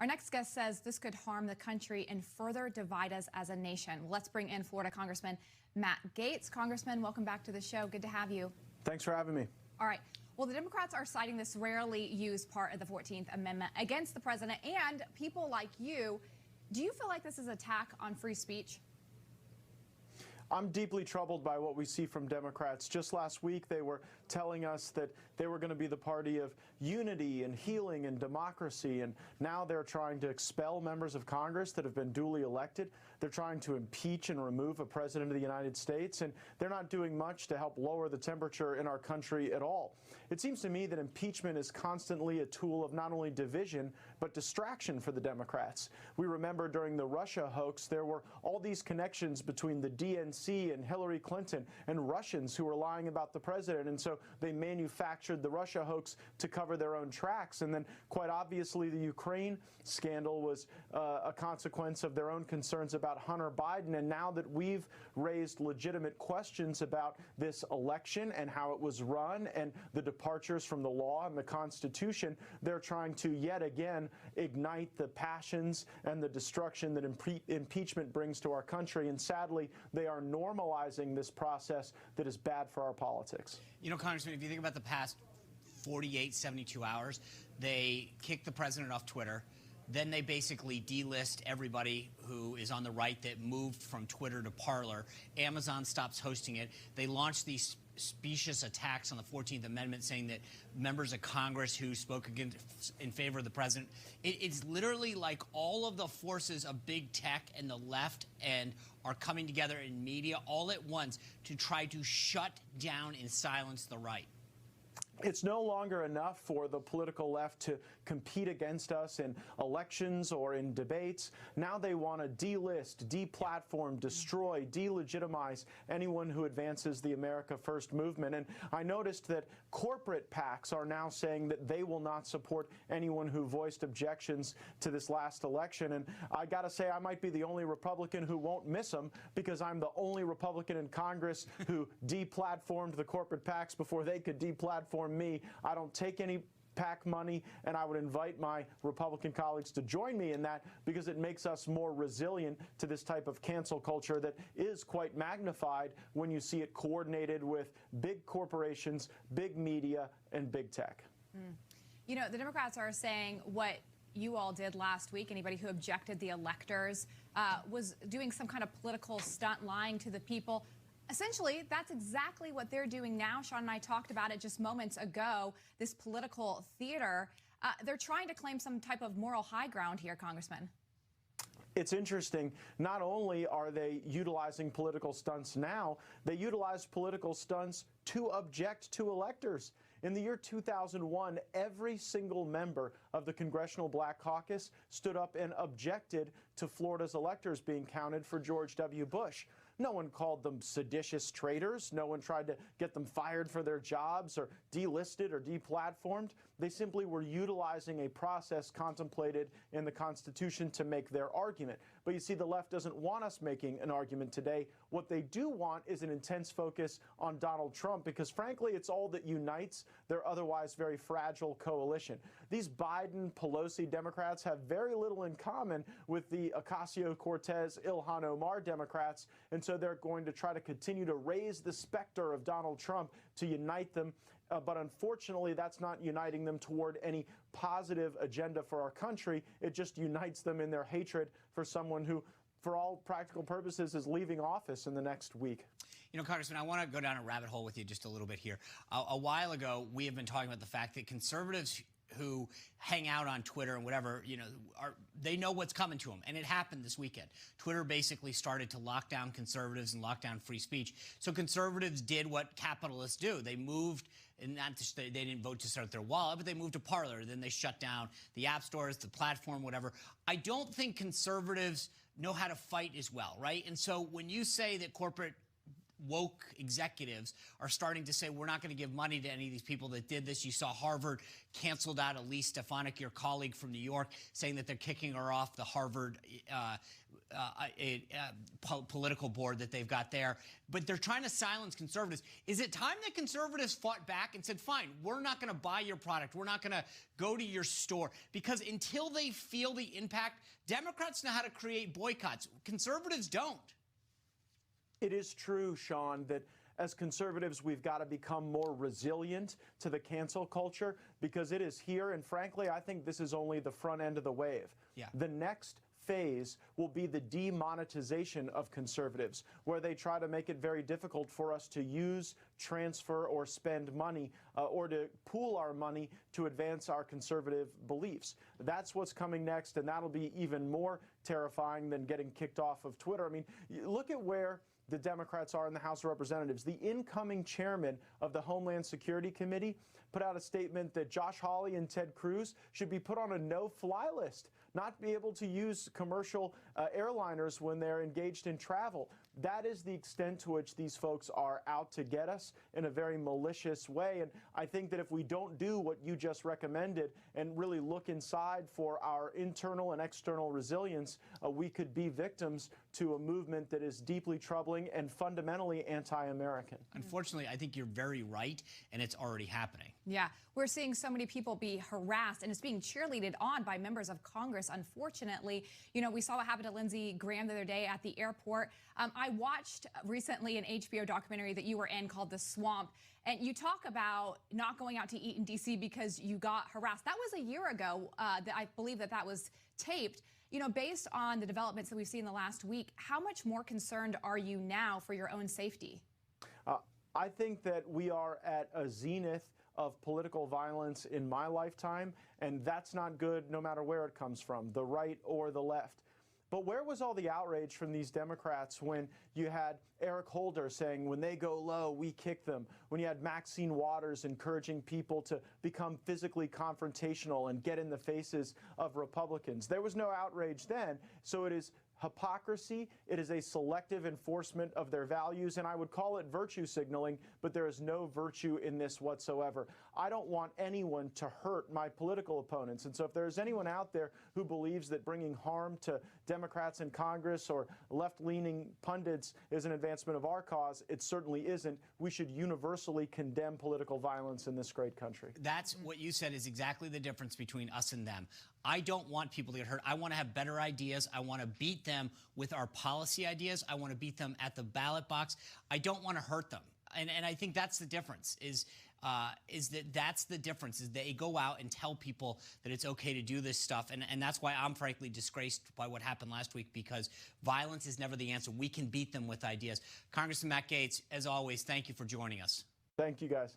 Our next guest says this could harm the country and further divide us as a nation. Let's bring in Florida Congressman Matt-Gaetz. Congressman, welcome back to the show. Good to have you. Thanks for having me. All right. Well, the Democrats are citing this rarely used part of the 14th Amendment against the president and people like you. Do you feel like this is an attack on free speech? I'm deeply troubled by what we see from Democrats. Just last week, they were telling us that they were going to be the party of unity and healing and democracy, and now they're trying to expel members of Congress that have been duly elected. They're trying to impeach and remove a president of the United States, and they're not doing much to help lower the temperature in our country at all. It seems to me that impeachment is constantly a tool of not only division, but distraction for the Democrats. We remember during the Russia hoax, there were all these connections between the DNC and Hillary Clinton and Russians who were lying about the president, and so they manufactured the Russia hoax to cover their own tracks. And then quite obviously the Ukraine scandal was a consequence of their own concerns about Hunter Biden. And now that we've raised legitimate questions about this election and how it was run and the departures from the law and the Constitution, they're trying to yet again ignite the passions and the destruction that impeachment brings to our country. And sadly, they are normalizing this process that is bad for our politics. You know, Congressman, if you think about the past 48, 72 hours, they kicked the president off Twitter. Then they basically delist everybody who is on the right that moved from Twitter to Parler. Amazon stops hosting it. They launched these specious attacks on the 14th Amendment, saying that members of Congress who spoke in favor of the president. It's literally like all of the forces of big tech and the left and are coming together in media all at once to try to shut down and silence the right. It's no longer enough for the political left to compete against us in elections or in debates. Now they want to delist, deplatform, destroy, delegitimize anyone who advances the America First movement. And I noticed that corporate PACs are now saying that they will not support anyone who voiced objections to this last election. And I got to say, I might be the only Republican who won't miss them, because I'm the only Republican in Congress who deplatformed the corporate PACs before they could deplatform me. I don't take any PAC money, and I would invite my Republican colleagues to join me in that, because it makes us more resilient to this type of cancel culture that is quite magnified when you see it coordinated with big corporations, big media, and big tech. You know, the Democrats are saying what you all did last week. Anybody who objected the electors was doing some kind of political stunt, lying to the people. Essentially, that's exactly what they're doing now. Sean and I talked about it just moments ago, this political theater. They're trying to claim some type of moral high ground here, Congressman. It's interesting. Not only are they utilizing political stunts now, they utilize political stunts to object to electors. In the year 2001, every single member of the Congressional Black Caucus stood up and objected to Florida's electors being counted for George W. Bush. No one called them seditious traitors. No one tried to get them fired for their jobs or delisted or deplatformed. They simply were utilizing a process contemplated in the Constitution to make their argument. But you see, the left doesn't want us making an argument today. What they do want is an intense focus on Donald Trump, because frankly, it's all that unites their otherwise very fragile coalition. These Biden-Pelosi Democrats have very little in common with the Ocasio-Cortez, Ilhan Omar Democrats, and so they're going to try to continue to raise the specter of Donald Trump to unite them. But unfortunately, that's not uniting them toward any positive agenda for our country. It just unites them in their hatred for someone who, for all practical purposes, is leaving office in the next week. You know, Congressman, I want to go down a rabbit hole with you just a little bit here. A while ago, we have been talking about the fact that conservatives who hang out on Twitter and whatever, you know, they know what's coming to them. And it happened this weekend. Twitter basically started to lock down conservatives and lock down free speech. So conservatives did what capitalists do. They moved, and not to, they didn't vote to start their wallet, but they moved to Parler. Then they shut down the app stores, the platform, whatever. I don't think conservatives know how to fight as well, right? And so when you say that corporate woke executives are starting to say we're not going to give money to any of these people that did this. You saw Harvard canceled out Elise Stefanik, your colleague from New York, saying that they're kicking her off the Harvard political board that they've got there. But they're trying to silence conservatives. Is it time that conservatives fought back and said, fine, we're not going to buy your product. We're not going to go to your store? Because until they feel the impact, Democrats know how to create boycotts. Conservatives don't. It is true, Sean, that as conservatives, we've got to become more resilient to the cancel culture because it is here. And frankly, I think this is only the front end of the wave. Yeah. The next phase will be the demonetization of conservatives, where they try to make it very difficult for us to use, transfer, or spend money or to pool our money to advance our conservative beliefs. That's what's coming next, and that'll be even more terrifying than getting kicked off of Twitter. I mean, look at where the Democrats are in the House of Representatives. The incoming chairman of the Homeland Security Committee put out a statement that Josh Hawley and Ted Cruz should be put on a no-fly list, not be able to use commercial airliners when they're engaged in travel. That is the extent to which these folks are out to get us in a very malicious way. And I think that if we don't do what you just recommended and really look inside for our internal and external resilience, we could be victims to a movement that is deeply troubling and fundamentally anti-American. Unfortunately, I think you're very right, and it's already happening. Yeah, we're seeing so many people be harassed, and it's being cheerleaded on by members of Congress, unfortunately. You know, we saw what happened to Lindsey Graham the other day at the airport. I watched recently an HBO documentary that you were in called The Swamp, and you talk about not going out to eat in D.C. because you got harassed. That was a year ago that I believe that was taped. You know, based on the developments that we've seen in the last week, how much more concerned are you now for your own safety? I think that we are at a zenith of political violence in my lifetime, and that's not good no matter where it comes from, the right or the left. But where was all the outrage from these Democrats when you had Eric Holder saying, when they go low, we kick them? When you had Maxine Waters encouraging people to become physically confrontational and get in the faces of Republicans? There was no outrage then, so it is hypocrisy. It is a selective enforcement of their values, and I would call it virtue signaling, but there is no virtue in this whatsoever. I don't want anyone to hurt my political opponents, and so if there's anyone out there who believes that bringing harm to Democrats in Congress or left-leaning pundits is an advancement of our cause, it certainly isn't. We should universally condemn political violence in this great country. That's what you said is exactly the difference between us and them. I don't want people to get hurt. I want to have better ideas. I want to beat them with our policy ideas. I want to beat them at the ballot box. I don't want to hurt them. And I think that's the difference is that's the difference is they go out and tell people that it's okay to do this stuff. And that's why I'm frankly disgraced by what happened last week, because violence is never the answer. We can beat them with ideas. Congressman Matt-Gaetz, as always, thank you for joining us. Thank you, guys.